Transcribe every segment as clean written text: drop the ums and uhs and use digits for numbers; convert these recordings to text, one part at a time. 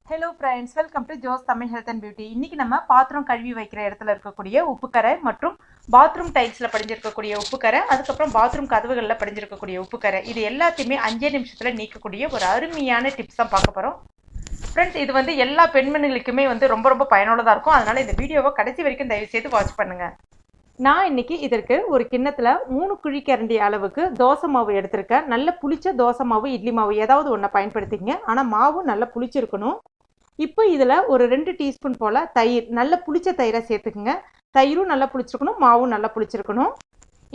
Hello friends, welcome to ஜோஸ் Tamil health and beauty. இன்றைக்கி நம்ம பாத்திரம் கழுவி வைக்கிற இடத்துல இருக்கக்கூடிய உப்புக்கரை மற்றும் பாத்ரூம் டைல்ஸில் படிஞ்சிருக்கக்கூடிய உப்புக்கரை, அதுக்கப்புறம் பாத்ரூம் கதவுகளில் படிஞ்சிருக்கக்கூடிய உப்புக்கரை, இது எல்லாத்தையுமே 5 நிமிஷத்தில் நீக்கக்கூடிய ஒரு அருமையான டிப்ஸ் தான் பார்க்க போகிறோம். ஃப்ரெண்ட்ஸ், இது வந்து எல்லா பெண்மணிகளுக்குமே வந்து ரொம்ப பயனுள்ளதாக இருக்கும். அதனால் இந்த வீடியோவை கடைசி வரைக்கும் தயவுசெய்து வாட்ச் பண்ணுங்கள். நான் இன்றைக்கி இதற்கு ஒரு கிண்ணத்தில் 3 குழிக்கரண்டி அளவுக்கு தோசை மாவு எடுத்திருக்கேன். நல்ல புளிச்ச தோசை மாவு, இட்லி மாவு ஏதாவது ஒன்றை பயன்படுத்திங்க. ஆனால் மாவு நல்லா புளிச்சிருக்கணும். இப்போ இதில் ஒரு 2 டீஸ்பூன் போல் தயிர், நல்ல புளிச்ச தயிரை சேர்த்துக்குங்க. தயிரும் நல்லா புளிச்சிருக்கணும், மாவும் நல்லா புளிச்சிருக்கணும்.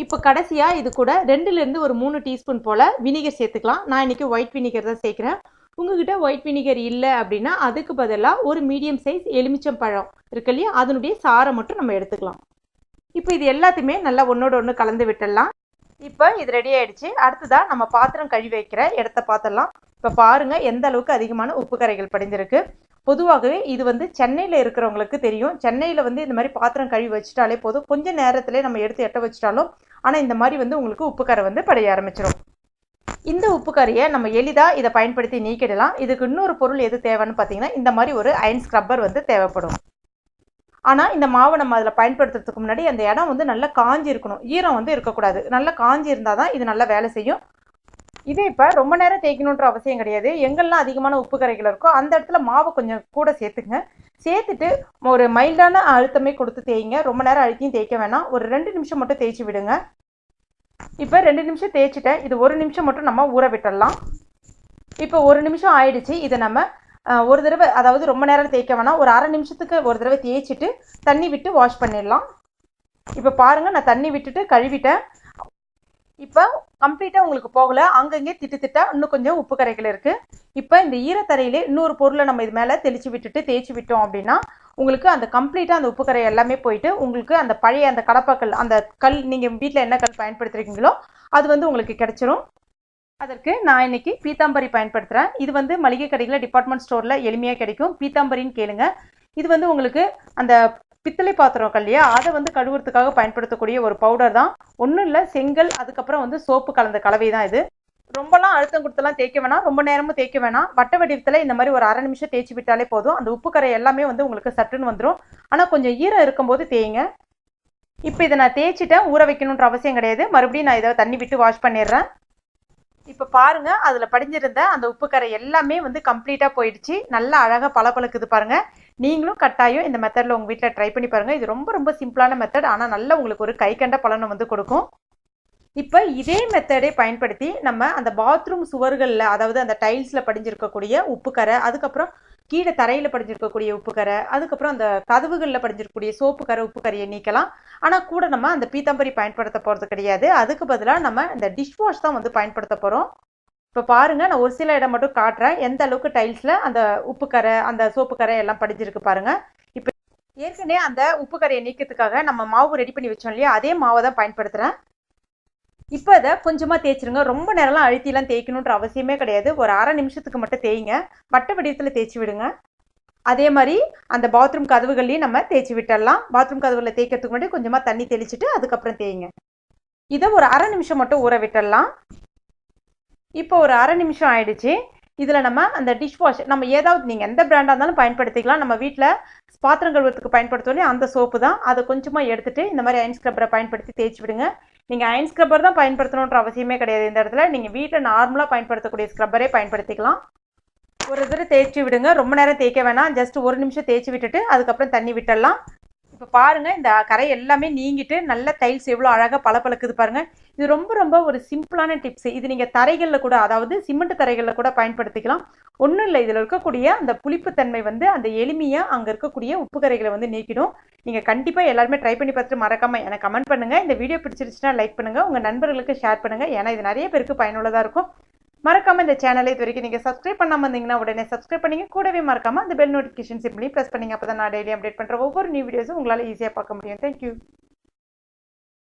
இப்போ கடைசியாக இது கூட 2லேருந்து ஒரு 3 டீஸ்பூன் போல் வினிகர் சேர்த்துக்கலாம். நான் இன்றைக்கி ஒயிட் வினிகர் தான் சேர்க்குறேன். உங்ககிட்ட ஒயிட் வினிகர் இல்லை அப்படின்னா அதுக்கு பதிலாக ஒரு மீடியம் சைஸ் எலுமிச்சம் பழம் இருக்கு இல்லையா, அதனுடைய சாறை மட்டும் நம்ம எடுத்துக்கலாம். இப்போ இது எல்லாத்தையுமே நல்லா ஒன்றோட ஒன்று கலந்து விட்டுடலாம். இப்போ இது ரெடி ஆகிடுச்சு. அடுத்ததாக நம்ம பாத்திரம் கழுவி வைக்கிற இடத்த பார்த்துடலாம். இப்போ பாருங்கள் எந்த அளவுக்கு அதிகமான உப்பு கரைகள் படிஞ்சிருக்கு. பொதுவாகவே இது வந்து சென்னையில் இருக்கிறவங்களுக்கு தெரியும். சென்னையில் வந்து இந்த மாதிரி பாத்திரம் கழுவி வச்சுட்டாலே போதும், கொஞ்சம் நேரத்திலே நம்ம எடுத்து எட்ட வச்சுட்டாலும். ஆனால் இந்த மாதிரி வந்து உங்களுக்கு உப்பு கரை வந்து படைய ஆரம்பிச்சிடும். இந்த உப்பு கரையை நம்ம எளிதாக இதை பயன்படுத்தி நீக்கிடலாம். இதுக்கு இன்னொரு பொருள் எது தேவைன்னு பார்த்தீங்கன்னா, இந்த மாதிரி ஒரு அயன் ஸ்க்ரப்பர் வந்து தேவைப்படும். ஆனால் இந்த மாவை நம்ம அதில் பயன்படுத்துறதுக்கு முன்னாடி அந்த இடம் வந்து நல்லா காஞ்சி இருக்கணும், ஈரம் வந்து இருக்கக்கூடாது. நல்லா காஞ்சி இருந்தால் தான் இது நல்லா வேலை செய்யும். இதே இப்போ ரொம்ப நேரம் தேய்க்கணுன்ற அவசியம் கிடையாது. எங்கெல்லாம் அதிகமான உப்பு கரைகள் இருக்கோ அந்த இடத்துல மாவை கொஞ்சம் கூட சேர்த்துங்க. சேர்த்துட்டு ஒரு மைல்டான அழுத்தமே கொடுத்து தேய்ங்க. ரொம்ப நேரம் அழுத்தியும் தேய்க்க வேணாம். ஒரு 2 நிமிஷம் மட்டும் தேய்ச்சி விடுங்க. இப்போ 2 நிமிஷம் தேய்ச்சிட்டேன். இது 1 நிமிஷம் மட்டும் நம்ம ஊற விட்டுடலாம். இப்போ 1 நிமிஷம் ஆயிடுச்சு. இதை நம்ம ஒரு தடவை, அதாவது ரொம்ப நேரம் தேய்க்க வேணாம், ஒரு அரை நிமிஷத்துக்கு ஒரு தடவை தேய்ச்சிட்டு தண்ணி விட்டு வாஷ் பண்ணிடலாம். இப்போ பாருங்கள், நான் தண்ணி விட்டுட்டு கழுவிட்டேன். இப்போ கம்ப்ளீட்டாக உங்களுக்கு போகலை, அங்கங்கே திட்டா இன்னும் கொஞ்சம் உப்பு கரைகள் இருக்குது. இப்போ இந்த ஈரத்தரையிலே இன்னொரு பொருளை நம்ம இது மேலே தெளித்து விட்டுட்டு தேய்ச்சி விட்டோம் அப்படின்னா உங்களுக்கு அந்த கம்ப்ளீட்டாக அந்த உப்பு கரை எல்லாமே போயிட்டு உங்களுக்கு அந்த பழைய அந்த கடப்பாக்கல், அந்த கல், நீங்கள் வீட்டில் என்ன கல் பயன்படுத்துகிறீங்களோ அது வந்து உங்களுக்கு கிடச்சிரும். அதற்கு நான் இன்றைக்கி பீத்தாம்பரி பயன்படுத்துகிறேன். இது வந்து மளிகை கடைகளில், டிபார்ட்மெண்ட் ஸ்டோரில் எளிமையாக கிடைக்கும். பீத்தாம்பரின்னு கேளுங்க. இது வந்து உங்களுக்கு அந்த பித்தளை பாத்திரம் இல்லையா, அதை வந்து கழுவுறதுக்காக பயன்படுத்தக்கூடிய ஒரு பவுடர் தான். ஒன்றும் இல்லை, செங்கல் அதுக்கப்புறம் வந்து சோப்பு கலந்த கலவை தான் இது. ரொம்பலாம் அழுத்தம் கொடுத்தலாம் தேய்க்க வேணாம், ரொம்ப நேரமும் தேய்க்க வேணாம். வட்ட வடிவத்தில் இந்த மாதிரி ஒரு அரை நிமிஷம் தேய்ச்சி விட்டாலே போதும். அந்த உப்பு கரை எல்லாமே வந்து உங்களுக்கு சட்டுன்னு வந்துடும். ஆனால் கொஞ்சம் ஈரம் இருக்கும்போது தேய்ங்க. இப்போ இதை நான் தேய்ச்சிட்டேன், ஊற வைக்கணுன்ற அவசியம் கிடையாது. மறுபடியும் நான் இதை தண்ணி விட்டு வாஷ் பண்ணிடுறேன். இப்போ பாருங்கள், அதில் படிஞ்சிருந்த அந்த உப்பு கரை எல்லாமே வந்து கம்ப்ளீட்டாக போயிடுச்சு. நல்லா அழகாக பளபளக்குது பாருங்கள். நீங்களும் கட்டாயம் இந்த மெத்தடில் உங்கள் வீட்டில் ட்ரை பண்ணி பாருங்கள். இது ரொம்ப சிம்பிளான மெத்தட், ஆனால் நல்லா உங்களுக்கு ஒரு கை கண்ட பலனை வந்து கொடுக்கும். இப்போ இதே மெத்தடை பயன்படுத்தி நம்ம அந்த பாத்ரூம் சுவர்களில், அதாவது அந்த டைல்ஸில் படிஞ்சிருக்கக்கூடிய உப்பு கரை, அதுக்கப்புறம் கீழே தரையில் படிஞ்சிருக்கக்கூடிய உப்பு கரை, அதுக்கப்புறம் அந்த கதவுகளில் படிஞ்சிருக்கக்கூடிய சோப்பு கரை, உப்பு கரையை நீக்கலாம். ஆனால் கூட நம்ம அந்த பீத்தாம்பரி பயன்படுத்த போகிறது கிடையாது. அதுக்கு பதிலாக நம்ம இந்த டிஷ் வாஷ் தான் வந்து பயன்படுத்த போகிறோம். இப்போ பாருங்கள், நான் ஒரு சில இடம் மட்டும் காட்டுறேன் எந்த அளவுக்கு டைல்ஸில் அந்த உப்பு கரை, அந்த சோப்பு கரை எல்லாம் படிஞ்சிருக்கு பாருங்கள். இப்போ ஏற்கனவே அந்த உப்பு கரையை நீக்கிறதுக்காக நம்ம மாவு ரெடி பண்ணி வச்சோம் இல்லையா, அதே மாவை தான் பயன்படுத்துகிறேன். இப்போ அதை கொஞ்சமாக தேய்ச்சிருங்க. ரொம்ப நேரம்லாம் அழுத்திலாம் தேய்க்கணுன்ற அவசியமே கிடையாது. ஒரு அரை நிமிஷத்துக்கு மட்டும் தேய்ங்க. வட்ட வடிவத்தில் தேய்ச்சி விடுங்க. அதே மாதிரி அந்த பாத்ரூம் கதவுகள்லையும் நம்ம தேய்ச்சி விட்டுடலாம். பாத்ரூம் கதவுகளில் தேய்க்கிறதுக்கு முன்னாடி கொஞ்சமாக தண்ணி தெளிச்சுட்டு அதுக்கப்புறம் தேய்ங்க. இதை ஒரு அரை நிமிஷம் மட்டும் ஊற விட்டுடலாம். இப்போ ஒரு அரை நிமிஷம் ஆயிடுச்சு. இதில் நம்ம அந்த டிஷ் வாஷ், நம்ம ஏதாவது நீங்கள் எந்த பிராண்டாக இருந்தாலும் பயன்படுத்திக்கலாம். நம்ம வீட்டில் பாத்திரம் கழுவுறதுக்கு பயன்படுத்தோன்னே அந்த சோப்பு தான். அதை கொஞ்சமாக எடுத்துகிட்டு இந்த மாதிரி அயன் ஸ்க்ரப்பரை பயன்படுத்தி தேய்ச்சி விடுங்க. நீங்கள் அயன் ஸ்க்ரப்பர் தான் பயன்படுத்தணுன்ற அவசியமே கிடையாது. இந்த இடத்துல நீங்கள் வீட்டில் நார்மலாக பயன்படுத்தக்கூடிய ஸ்க்ரப்பரே பயன்படுத்திக்கலாம். ஒரு தடவை தேய்ச்சி விடுங்க. ரொம்ப நேரம் தேய்க்க வேணாம், ஜஸ்ட் 1 நிமிஷம் தேய்ச்சி விட்டுட்டு அதுக்கப்புறம் தண்ணி விட்டுடலாம். இப்போ பாருங்கள், இந்த கரை எல்லாமே நீங்கிட்டு நல்ல டைல்ஸ் எவ்வளோ அழகாக பளபளக்குது பாருங்கள். இது ரொம்ப ஒரு சிம்பிளான டிப்ஸ். இது நீங்கள் தரைகளில் கூட, அதாவது சிமெண்ட் தரைகளில் கூட பயன்படுத்திக்கலாம். ஒன்றும் இல்லை, இதில் இருக்கக்கூடிய அந்த புளிப்புத்தன்மை வந்து அந்த எளிமையாக அங்கே இருக்கக்கூடிய உப்பு கரைகளை வந்து நீக்கிடும். நீங்கள் கண்டிப்பாக எல்லாருமே ட்ரை பண்ணி பார்த்துட்டு மறக்காமல் எனக்கு கமெண்ட் பண்ணுங்கள். இந்த வீடியோ பிடிச்சிருச்சுன்னா லைக் பண்ணுங்கள், உங்கள் நண்பர்களுக்கு ஷேர் பண்ணுங்கள். ஏன்னா இது நிறைய பேருக்கு பயனுள்ளதாக இருக்கும். மறக்காமல் இந்த சேனலை இது வரைக்கும் நீங்கள் சப்ஸ்கிரைப் பண்ணாமல் இருந்தீங்கன்னா உடனே சப்ஸ்கிரைப் பண்ணிங்க. கூடவே மறக்காமல் அந்த பெல் நோட்டிஃபிகேஷன் சிம்பிளி ப்ரெஸ் பண்ணிங்க. அப்போ தான் நான் டெய்லி அப்டேட் பண்ணுற ஒவ்வொரு நியூ வீடியோஸும் உங்களால் ஈஸியாக பார்க்க முடியும். தேங்க்யூ.